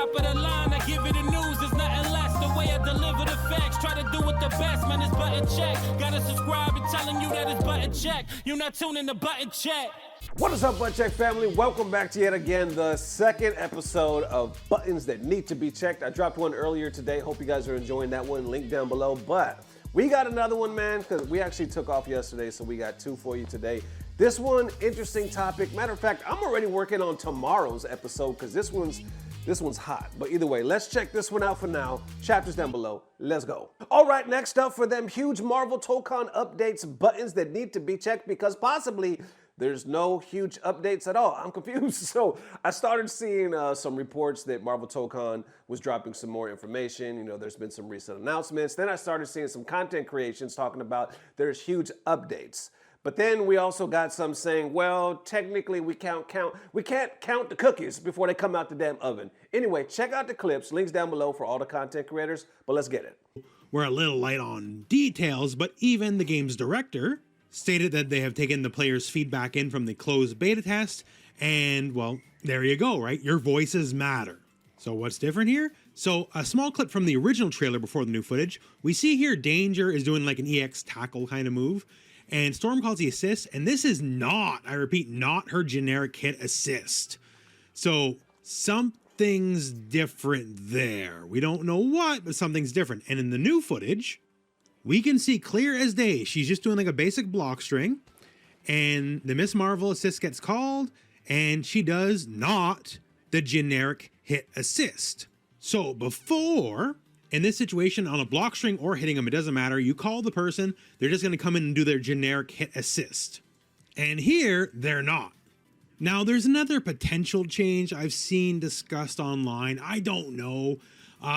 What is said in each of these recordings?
top of the line, I give it the news, there's nothing less. The way I deliver the facts, try to do it the best, man, it's button check. Gotta subscribe and telling you that it's button check. You're not tuning to button check. What is up, Button Check family? Welcome back to yet again the second episode of Buttons That Need to Be Checked. I dropped one earlier today. Hope you guys are enjoying that one. Link down below. But we got another one, man, because we actually took off yesterday, so we got two for you today. This one, interesting topic. Matter of fact, I'm already working on tomorrow's episode because this one's hot. But either way, let's check this one out for now. Chapters down below. Let's go. All right, next up for them huge Marvel Tokon updates, buttons that need to be checked because possibly there's no huge updates at all. I'm confused. So I started seeing some reports that Marvel Tokon was dropping some more information. You know, there's been some recent announcements. Then I started seeing some content creations talking about there's huge updates. But then we also got some saying, well, technically we can't count the cookies before they come out the damn oven. Anyway, check out the clips. Links down below for all the content creators. But let's get it. We're a little light on details, but even the game's director stated that they have taken the players' feedback in from the closed beta test, and well, there you go, right? Your voices matter. So what's different here? So a small clip from the original trailer before the new footage. We see here Danger is doing like an EX tackle kind of move, and Storm calls the assist, and this is not, I repeat, not her generic hit assist. So something's different there. We don't know what, but something's different. And in the new footage, we can see clear as day, she's just doing like a basic block string, and the Miss Marvel assist gets called, and she does not the generic hit assist. So before, in this situation, on a block string or hitting them, it doesn't matter, you call the person, they're just gonna come in and do their generic hit assist. And here, they're not. Now, there's another potential change I've seen discussed online, I don't know.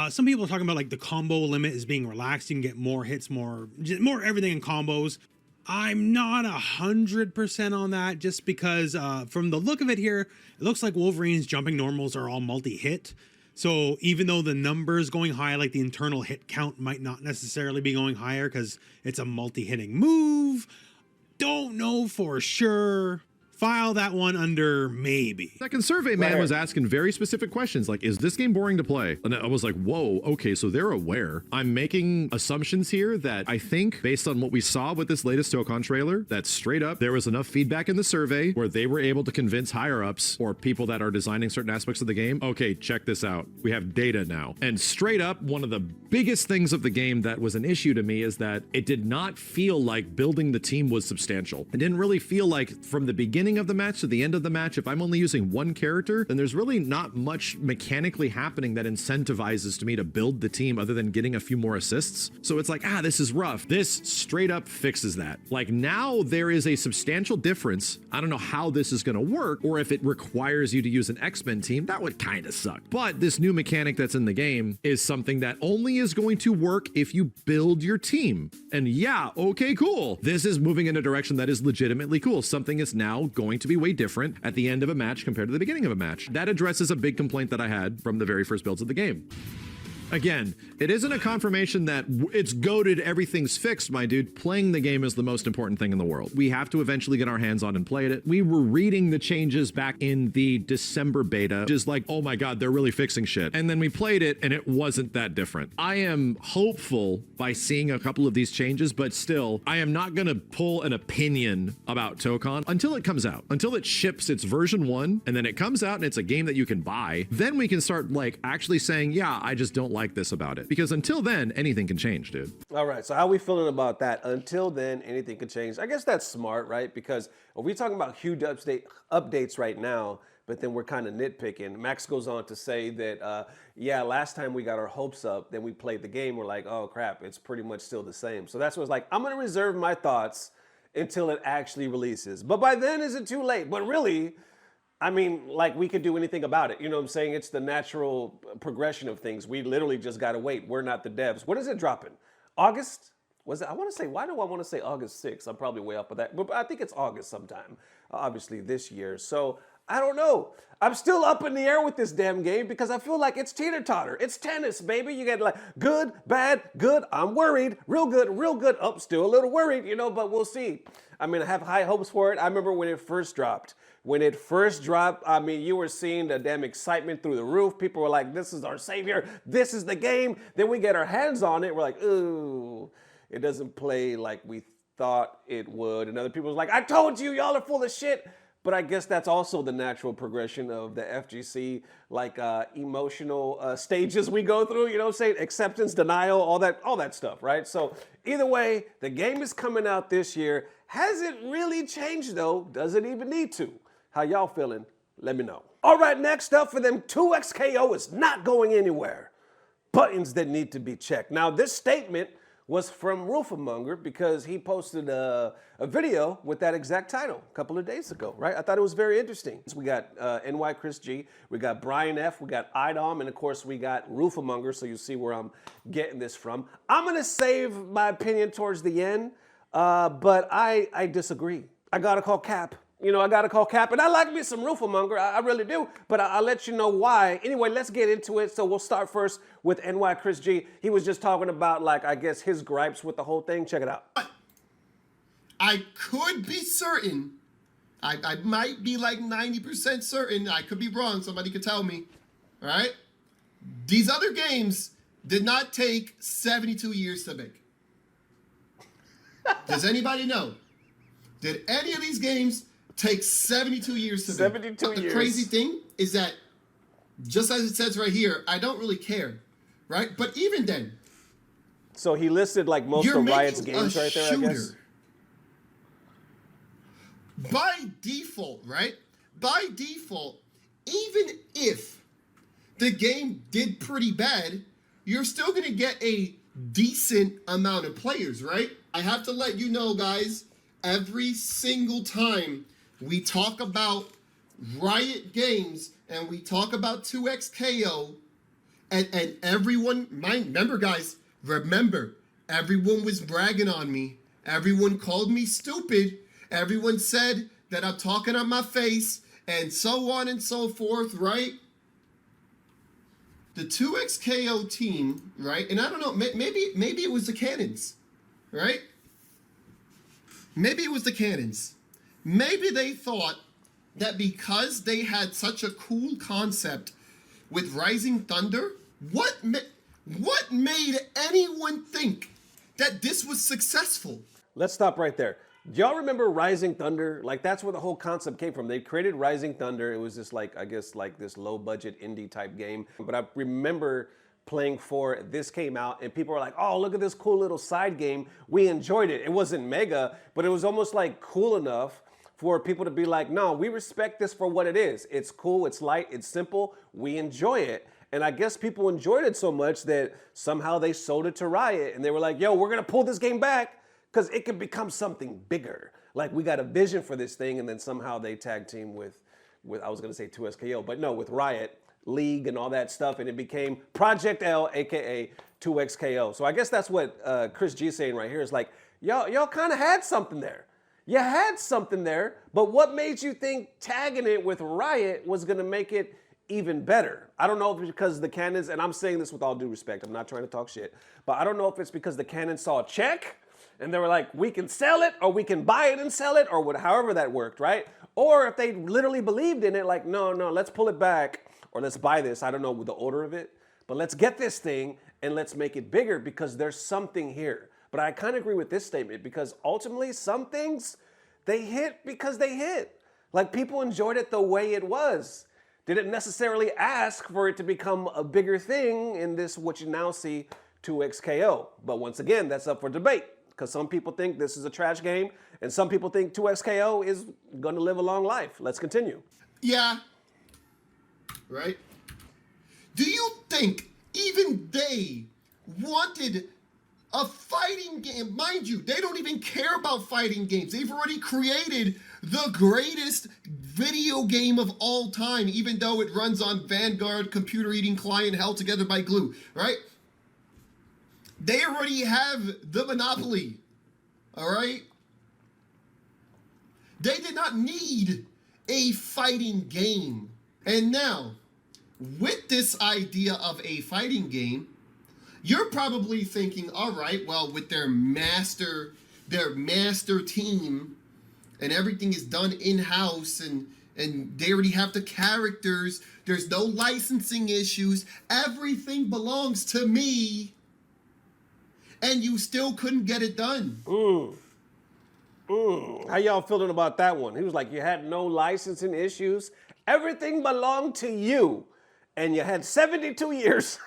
Some people are talking about like the combo limit is being relaxed. You can get more hits, more everything in combos. I'm not 100% on that just because from the look of it here, it looks like Wolverine's jumping normals are all multi-hit. So even though the numbers going high, like the internal hit count might not necessarily be going higher because it's a multi-hitting move. Don't know for sure. File that one under maybe. Second survey man was asking very specific questions like, is this game boring to play? And I was like, whoa, okay, so they're aware. I'm making assumptions here that I think based on what we saw with this latest Tokon trailer, that straight up there was enough feedback in the survey where they were able to convince higher ups or people that are designing certain aspects of the game, okay, check this out. We have data now. And straight up, one of the biggest things of the game that was an issue to me is that it did not feel like building the team was substantial. It didn't really feel like from the beginning of the match to the end of the match, if I'm only using one character, then there's really not much mechanically happening that incentivizes to me to build the team other than getting a few more assists. So it's like, this is rough. This straight up fixes that. Like now there is a substantial difference. I don't know how this is going to work or if it requires you to use an X-Men team. That would kind of suck. But this new mechanic that's in the game is something that only is going to work if you build your team. And yeah, okay, cool. This is moving in a direction that is legitimately cool. Something is now going to be way different at the end of a match compared to the beginning of a match. That addresses a big complaint that I had from the very first builds of the game. Again, it isn't a confirmation that it's goated, everything's fixed, my dude. Playing the game is the most important thing in the world. We have to eventually get our hands on and play it. We were reading the changes back in the December beta, just like, oh my God, they're really fixing shit. And then we played it and it wasn't that different. I am hopeful by seeing a couple of these changes, but still, I am not gonna pull an opinion about Tokon until it comes out, until it ships its version 1, and then it comes out and it's a game that you can buy. Then we can start like actually saying, yeah, I just don't like this about it, because until then anything can change, dude. All right, so how are we feeling about that? Until then anything can change. I guess that's smart, right? Because if we're talking about huge updates right now, but then we're kind of nitpicking. Max goes on to say that yeah, last time we got our hopes up, then we played the game, we're like, oh crap, it's pretty much still the same. So that's what's like, I'm gonna reserve my thoughts until it actually releases. But by then, is it too late? But really, I mean, like, we could do anything about it. You know what I'm saying? It's the natural progression of things. We literally just got to wait. We're not the devs. When is it dropping? August? Was it? I want to say, why do I want to say August 6th? I'm probably way off of that. But I think it's August sometime, obviously this year. So I don't know. I'm still up in the air with this damn game because I feel like it's teeter-totter. It's tennis, baby. You get like good, bad, good. I'm worried. Real good, real good. Oh, still a little worried, you know, but we'll see. I mean, I have high hopes for it. I remember when it first dropped. When it first dropped, I mean, you were seeing the damn excitement through the roof. People were like, this is our savior. This is the game. Then we get our hands on it. We're like, ooh, it doesn't play like we thought it would. And other people was like, I told you, y'all are full of shit. But I guess that's also the natural progression of the FGC, like emotional stages we go through, you know what I'm saying? Acceptance, denial, all that stuff, right? So either way, the game is coming out this year. Has it really changed though? Does it even need to? How y'all feeling? Let me know. All right, next up for them, 2XKO is not going anywhere. Buttons that need to be checked. Now, this statement was from Rooflemonger because he posted a video with that exact title a couple of days ago, right? I thought it was very interesting. So we got NY Chris G, we got Brian F, we got IDOM, and of course we got Rooflemonger, so you see where I'm getting this from. I'm gonna save my opinion towards the end, but I disagree. I gotta call cap. You know, I gotta call cap, and I like me some Rooflemonger, I really do, but I'll let you know why. Anyway, let's get into it. So we'll start first with NY Chris G. He was just talking about, like, I guess his gripes with the whole thing. Check it out. I could be certain, I might be like 90% certain, I could be wrong, somebody could tell me, all right? These other games did not take 72 years to make. Does anybody know? Did any of these games take 72 years to make? 72 years. The crazy thing is that, just as it says right here, I don't really care, right? But even then, so he listed like most of Riot's games right there, I guess. By default, right? By default, even if the game did pretty bad, you're still going to get a decent amount of players, right? I have to let you know, guys, every single time we talk about Riot games and we talk about 2XKO and everyone, remember guys, remember, everyone was bragging on me. Everyone called me stupid. Everyone said that I'm talking on my face and so on and so forth, right? The 2XKO team, right? And I don't know, maybe it was the Cannons, right? Maybe it was the Cannons. Maybe they thought that because they had such a cool concept with Rising Thunder, what made anyone think that this was successful? Let's stop right there. Do y'all remember Rising Thunder? Like, that's where the whole concept came from. They created Rising Thunder. It was just like, I guess, like this low budget indie type game. But I remember playing for this came out and people were like, oh, look at this cool little side game. We enjoyed it. It wasn't mega, but it was almost like cool enough for people to be like, no, we respect this for what it is. It's cool, it's light, it's simple, we enjoy it. And I guess people enjoyed it so much that somehow they sold it to Riot and they were like, yo, we're gonna pull this game back because it could become something bigger. Like, we got a vision for this thing, and then somehow they tag team with I was gonna say 2SKO, but no, with Riot, League and all that stuff, and it became Project L, aka 2XKO. So I guess that's what Chris G is saying right here is like, y'all kind of had something there. You had something there, but what made you think tagging it with Riot was gonna make it even better? I don't know if it's because the Cannons, and I'm saying this with all due respect, I'm not trying to talk shit, but I don't know if it's because the Cannons saw a check and they were like, we can sell it, or we can buy it and sell it, or however that worked, right? Or if they literally believed in it, like, no, let's pull it back, or let's buy this, I don't know the order of it, but let's get this thing and let's make it bigger because there's something here. But I kind of agree with this statement because ultimately some things, they hit because they hit. Like, people enjoyed it the way it was. Didn't necessarily ask for it to become a bigger thing in this, what you now see, 2XKO. But once again, that's up for debate because some people think this is a trash game and some people think 2XKO is gonna live a long life. Let's continue. Yeah. Right? Do you think even they wanted a fighting game? Mind you, they don't even care about fighting games. They've already created the greatest video game of all time, even though it runs on Vanguard computer eating client held together by glue, right? They already have the monopoly, all right? They did not need a fighting game. And now, with this idea of a fighting game, you're probably thinking, all right, well, with their master team, and everything is done in-house, and And they already have the characters. There's no licensing issues. Everything belongs to me. And you still couldn't get it done. How y'all feeling about that one? He was like, you had no licensing issues. Everything belonged to you. And you had 72 years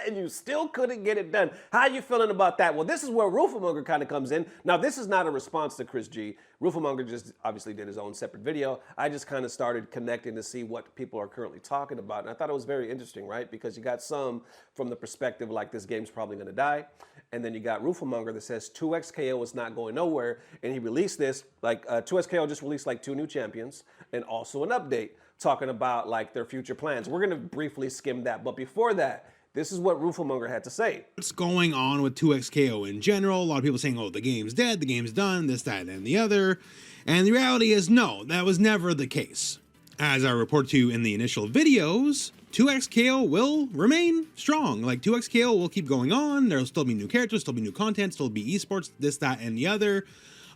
and you still couldn't get it done. How you feeling about that? Well, this is where Rooflemonger kind of comes in. Now, this is not a response to Chris G. Rooflemonger just obviously did his own separate video. I just kind of started connecting to see what people are currently talking about. And I thought it was very interesting, right? Because you got some from the perspective like this game's probably going to die. And then you got Rooflemonger that says 2XKO is not going nowhere. And he released this, like 2XKO just released like 2 new champions and also an update talking about like their future plans. We're going to briefly skim that. But before that, this is what Rooflemonger had to say. What's going on with 2XKO in general? A lot of people saying, oh, the game's dead, the game's done, this, that, and the other. And the reality is, no, that was never the case. As I reported to you in the initial videos, 2XKO will remain strong. Like 2XKO will keep going on. There'll still be new characters, still be new content, still be esports, this, that, and the other.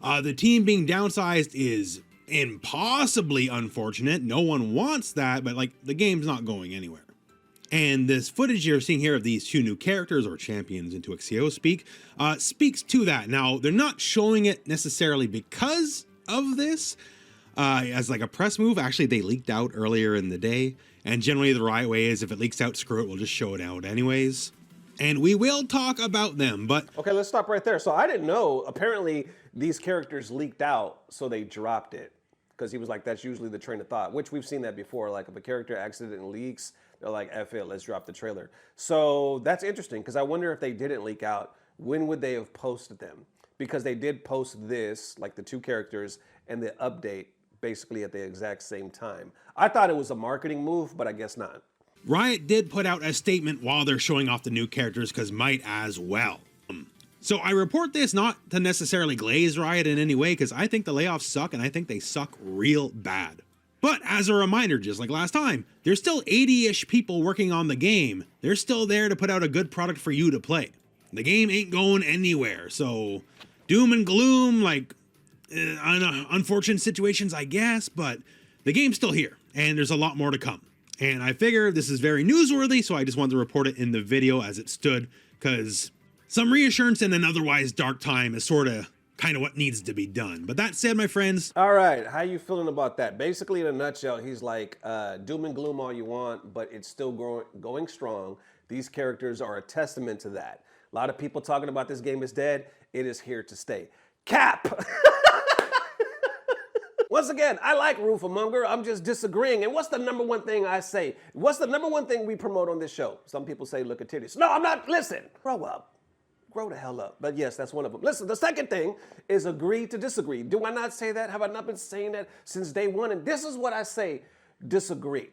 The team being downsized is impossibly unfortunate. No one wants that, but like the game's not going anywhere. And this footage you're seeing here of these 2 new characters or champions in 2XKO speaks to that. Now, they're not showing it necessarily because of this as like a press move. Actually, they leaked out earlier in the day. And generally the right way is if it leaks out, screw it, we'll just show it out anyways. And we will talk about them, but... Okay, let's stop right there. So I didn't know. Apparently, these characters leaked out, so they dropped it. Because he was like, that's usually the train of thought, which we've seen that before. Like if a character accidentally leaks, they're like, F it, let's drop the trailer. So that's interesting, because I wonder if they didn't leak out, when would they have posted them? Because they did post this, like the 2 characters and the update, basically at the exact same time. I thought it was a marketing move, but I guess not. Riot did put out a statement while they're showing off the new characters, because might as well. So I report this not to necessarily glaze Riot in any way, because I think the layoffs suck, and I think they suck real bad. But as a reminder, just like last time, there's still 80-ish people working on the game. They're still there to put out a good product for you to play. The game ain't going anywhere, so doom and gloom, like unfortunate situations, I guess, but the game's still here, and there's a lot more to come. And I figure this is very newsworthy, so I just wanted to report it in the video as it stood, because some reassurance in an otherwise dark time is sort of kind of what needs to be done. But that said, my friends... All right, how you feeling about that? Basically, in a nutshell, he's like, doom and gloom all you want, but it's still going strong. These characters are a testament to that. A lot of people talking about this game is dead. It is here to stay. Cap! Once again, I like Rooflemonger. I'm just disagreeing. And what's the number one thing I say? What's the number one thing we promote on this show? Some people say, look at titties. No, I'm not. Listen, grow up. Grow the hell up. But yes, that's one of them. Listen, the second thing is agree to disagree. Do I not say that? Have I not been saying that since day one? And this is what I say, disagree.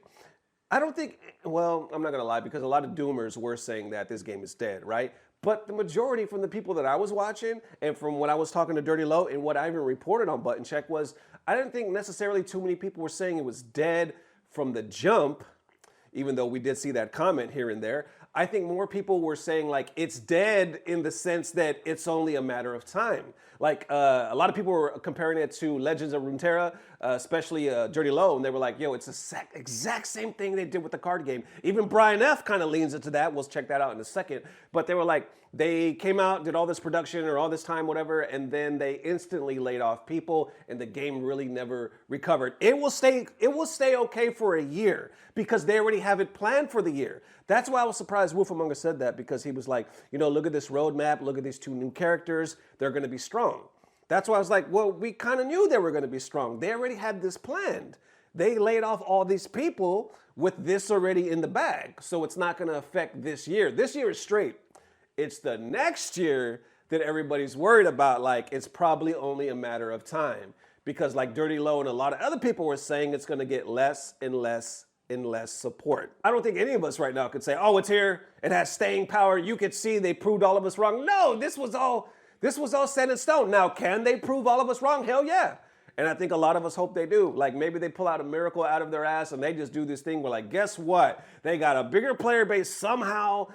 I don't think, well, I'm not going to lie, because a lot of doomers were saying that this game is dead, right? But the majority from the people that I was watching and from when I was talking to Dirty Low and what I even reported on Button Check was I didn't think necessarily too many people were saying it was dead from the jump, even though we did see that comment here and there. I think more people were saying like it's dead in the sense that it's only a matter of time. Like a lot of people were comparing it to Legends of Runeterra, especially Dirty Low, and they were like, yo, it's the exact same thing they did with the card game. Even Brian F kind of leans into that. We'll check that out in a second. But they were like, they came out, did all this production or all this time, whatever, and then they instantly laid off people, and the game really never recovered. It will stay okay for a year because they already have it planned for the year. That's why I was surprised Rooflemonger said that, because he was like, you know, look at this roadmap, look at these 2 new characters, they're going to be strong. That's why I was like, well, we kind of knew they were going to be strong. They already had this planned. They laid off all these people with this already in the bag, so it's not going to affect this year. This year is straight. It's the next year that everybody's worried about. Like, it's probably only a matter of time, because like Dirty Low and a lot of other people were saying it's going to get less and less and less support. I don't think any of us right now could say, oh, it's here, it has staying power, you could see they proved all of us wrong. No, this was all set in stone. Now, can they prove all of us wrong? Hell yeah. And I think a lot of us hope they do. Like maybe they pull out a miracle out of their ass and they just do this thing where like, guess what? They got a bigger player base somehow,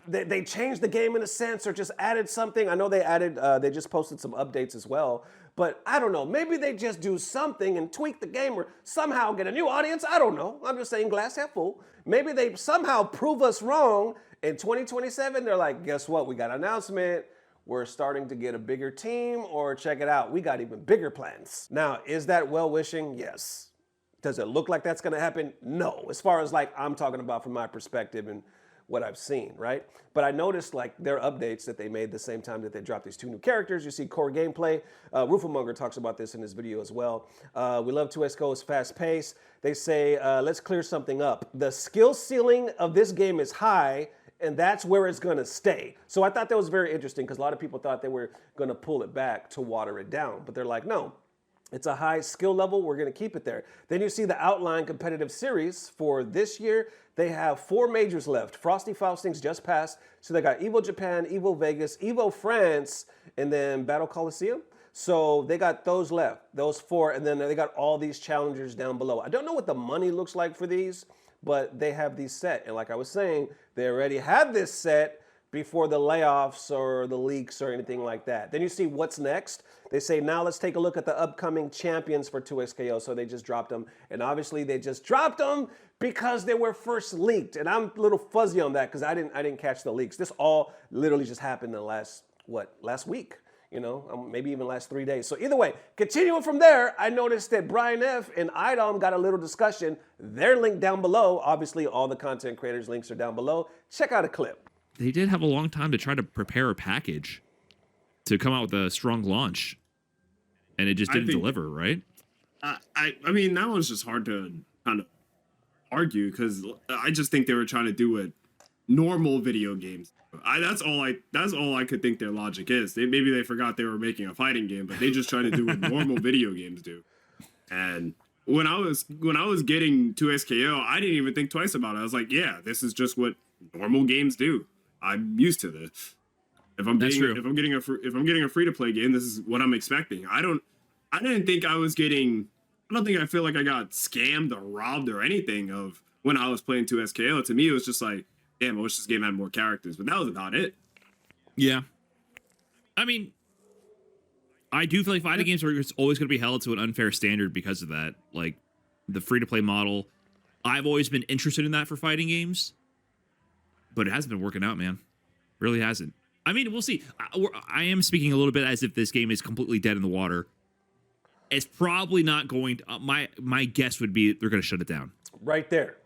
they changed the game in a sense or just added something. I know they just posted some updates as well. But I don't know. Maybe they just do something and tweak the game or somehow get a new audience. I don't know. I'm just saying glass half full. Maybe they somehow prove us wrong. In 2027, they're like, guess what? We got an announcement. We're starting to get a bigger team, or check it out. We got even bigger plans. Now, is that well-wishing? Yes. Does it look like that's going to happen? No. As far as like I'm talking about from my perspective and what I've seen, right? But I noticed like their updates that they made the same time that they dropped these 2 new characters. You see core gameplay. Rooflemonger talks about this in his video as well. We love 2SKO's fast pace. They say, let's clear something up. The skill ceiling of this game is high, and that's where it's going to stay. So I thought that was very interesting because a lot of people thought they were going to pull it back to water it down. But they're like, no, it's a high skill level. We're going to keep it there. Then you see the outline competitive series for this year. They have 4 majors left. Frosty Faustings just passed. So they got Evo Japan, Evo Vegas, Evo France, and then Battle Coliseum. So they got those left, those 4. And then they got all these challengers down below. I don't know what the money looks like for these, but they have these set. And like I was saying, they already had this set before the layoffs or the leaks or anything like that. Then you see what's next. They say, now let's take a look at the upcoming champions for 2SKO. So they just dropped them. And obviously they just dropped them because they were first leaked. And I'm a little fuzzy on that because I didn't catch the leaks. This all literally just happened in the last week. You know, maybe even last 3 days. So either way, continuing from there, I noticed that Brian F. and IDOM got a little discussion. They're linked down below. Obviously, all the content creators' links are down below. Check out a clip. They did have a long time to try to prepare a package to come out with a strong launch, and it just didn't deliver, right? I mean, that one's just hard to kind of argue because I just think they were trying to do it normal video games. That's all I could think their logic is. Maybe they forgot they were making a fighting game, but they just try to do what normal video games do. And when I was getting 2SKO, I didn't even think twice about it. I was like, yeah, this is just what normal games do. I'm used to this. If I'm getting a free to play game, this is what I'm expecting. I don't think I feel like I got scammed or robbed or anything of when I was playing 2SKO. To me, it was just like, damn, I wish this game had more characters, but that was about it. Yeah. I mean, I do feel like fighting games are always going to be held to an unfair standard because of that. Like, the free-to-play model, I've always been interested in that for fighting games, but it hasn't been working out, man. Really hasn't. I mean, we'll see. I am speaking a little bit as if this game is completely dead in the water. It's probably not going to... my guess would be they're going to shut it down. Right there.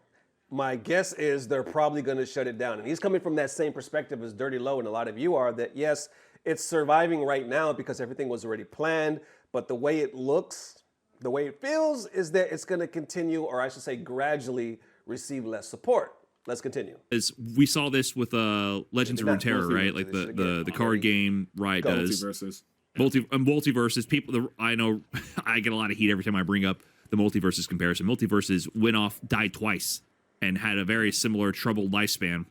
My guess is they're probably going to shut it down. And he's coming from that same perspective as Dirty Low and a lot of you are, that yes, it's surviving right now because everything was already planned. But the way it looks, the way it feels is that it's going to continue, or I should say gradually receive less support. Let's continue. As we saw this with Legends of Runeterra, right? Like the card game Riot does. Multiverses. People, I know I get a lot of heat every time I bring up the Multiverses comparison. Multiverses died twice and had a very similar troubled lifespan.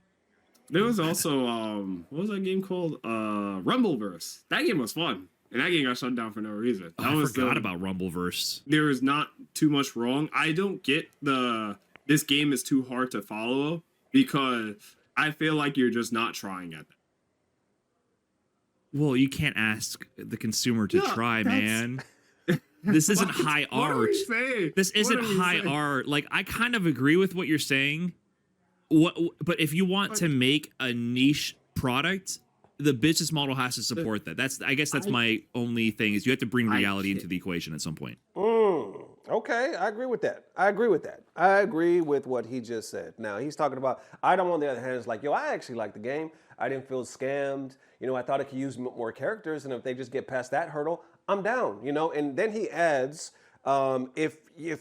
There was also what was that game called? Rumbleverse. That game was fun, and that game got shut down for no reason. I forgot about Rumbleverse. There is not too much wrong. I don't get this game is too hard to follow because I feel like you're just not trying at that. Well, you can't ask the consumer to try, man. This isn't high art. This isn't high art. Like, I kind of agree with what you're saying. But if you want to make a niche product, the business model has to support that. I guess that's my only thing, is you have to bring reality into the equation at some point. Okay, I agree with that. I agree with what he just said. Now, he's talking about, Item on the other hand is like, yo, I actually like the game. I didn't feel scammed. You know, I thought it could use more characters, and if they just get past that hurdle, I'm down, you know? And then he adds, if you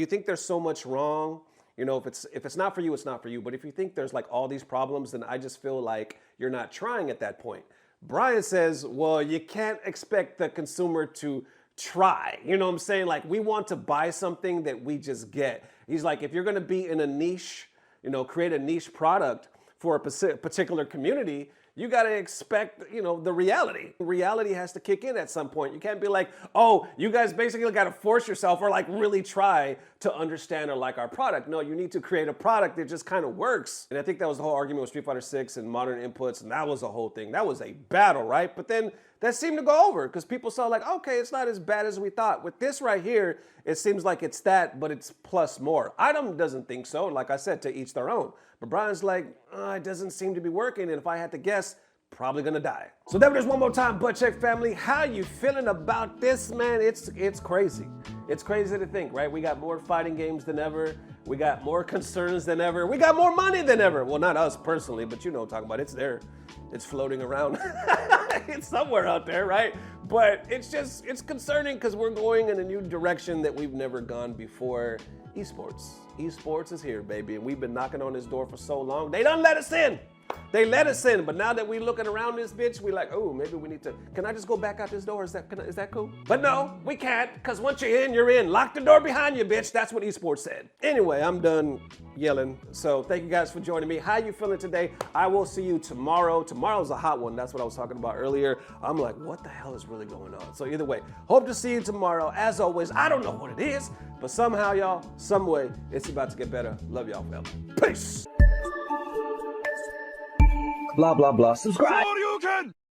think there's so much wrong, you know, if it's not for you, it's not for you. But if you think there's like all these problems, then I just feel like you're not trying at that point. Brian says, well, you can't expect the consumer to try. You know what I'm saying? Like, we want to buy something that we just get. He's like, if you're going to be in a niche, you know, create a niche product for a particular community, you got to expect, you know, the reality. Reality has to kick in at some point. You can't be like, oh, you guys basically got to force yourself or like really try to understand or like our product. No, you need to create a product that just kind of works. And I think that was the whole argument with Street Fighter 6 and modern inputs, and that was the whole thing. That was a battle, right? But then that seemed to go over because people saw like, okay, it's not as bad as we thought. With this right here, it seems like it's that, but it's plus more. Item doesn't think so. Like I said, to each their own. But Brian's like, it doesn't seem to be working. And if I had to guess, probably gonna die. So there it is one more time, Butt Check family. How you feeling about this, man? It's crazy. It's crazy to think, right? We got more fighting games than ever. We got more concerns than ever. We got more money than ever. Well, not us personally, but you know what I'm talking about. It's there. It's floating around. It's somewhere out there, right? But it's concerning because we're going in a new direction that we've never gone before. Esports. Esports is here, baby. And we've been knocking on this door for so long. They done let us in. They let us in, but now that we looking around this bitch, we like, oh, maybe we need to, can I just go back out this door? Is that cool? But no, we can't, because once you're in, you're in. Lock the door behind you, bitch. That's what esports said. Anyway, I'm done yelling. So thank you guys for joining me. How you feeling today? I will see you tomorrow. Tomorrow's a hot one. That's what I was talking about earlier. I'm like, what the hell is really going on? So either way, hope to see you tomorrow. As always, I don't know what it is, but somehow, y'all, some way, it's about to get better. Love y'all, family. Peace. Blah, blah, blah. Subscribe.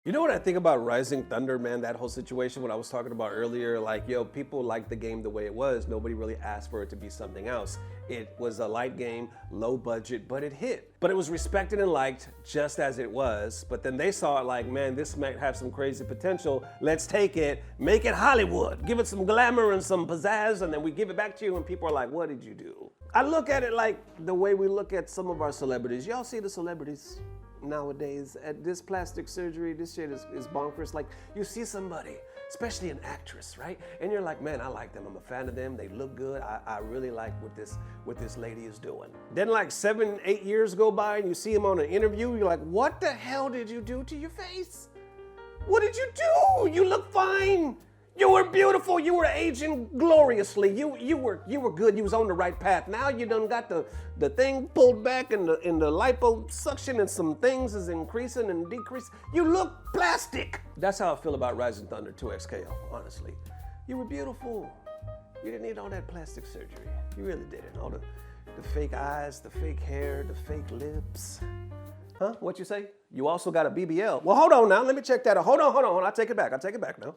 You know what I think about Rising Thunder, man? That whole situation, what I was talking about earlier, like, yo, people liked the game the way it was. Nobody really asked for it to be something else. It was a light game, low budget, but it hit. But it was respected and liked just as it was. But then they saw it like, man, this might have some crazy potential. Let's take it, make it Hollywood, give it some glamour and some pizzazz, and then we give it back to you, and people are like, what did you do? I look at it like the way we look at some of our celebrities. Y'all see the celebrities nowadays at this plastic surgery? This shit is bonkers. Like, you see somebody, especially an actress, right? And you're like, man, I like them. I'm a fan of them. They look good. I really like what this lady is doing. Then like 7, 8 years go by and you see him on an interview. You're like, what the hell did you do to your face? What did you do? You look fine. You were beautiful. You were aging gloriously. You were good. You was on the right path. Now you done got the thing pulled back and the liposuction and some things is increasing and decreasing. You look plastic. That's how I feel about Rising Thunder 2XKO, honestly. You were beautiful. You didn't need all that plastic surgery. You really didn't. All the fake eyes, the fake hair, the fake lips. Huh? What you say? You also got a BBL. Well, hold on now. Let me check that out. Hold on. I take it back now.